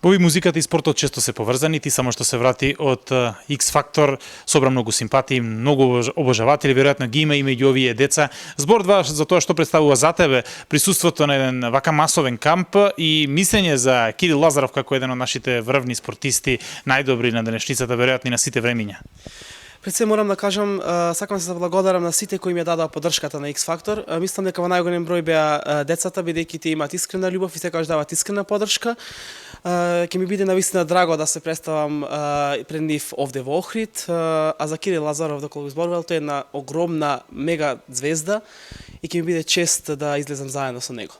Боби музиката и спортот често се поврзани, ти само што се врати од X Factor, собра многу симпатии, многу обожаватели, веројатно ги има и меѓу овие деца. Зборува за тоа што представува за тебе присуството на еден вака масовен камп и мислење за Кирил Лазаров како еден од нашите врвни спортисти, најдобри на денешницата, веројатно и на сите времиња. Пред се морам да кажам, сакам да се благодарам на сите кои ми ја дадоа поддршката на X Factor. Мислам дека во најголем број беа децата, бидејќи тие имаат искрена љубов и секогаш даваат искрена поддршка. Ќе ми биде навистина драго да се представам пред нив овде во Охрид, а за Кирил Лазаров, доколку зборувал, тој е една огромна мега звезда и ќе ми биде чест да излезам заедно со него.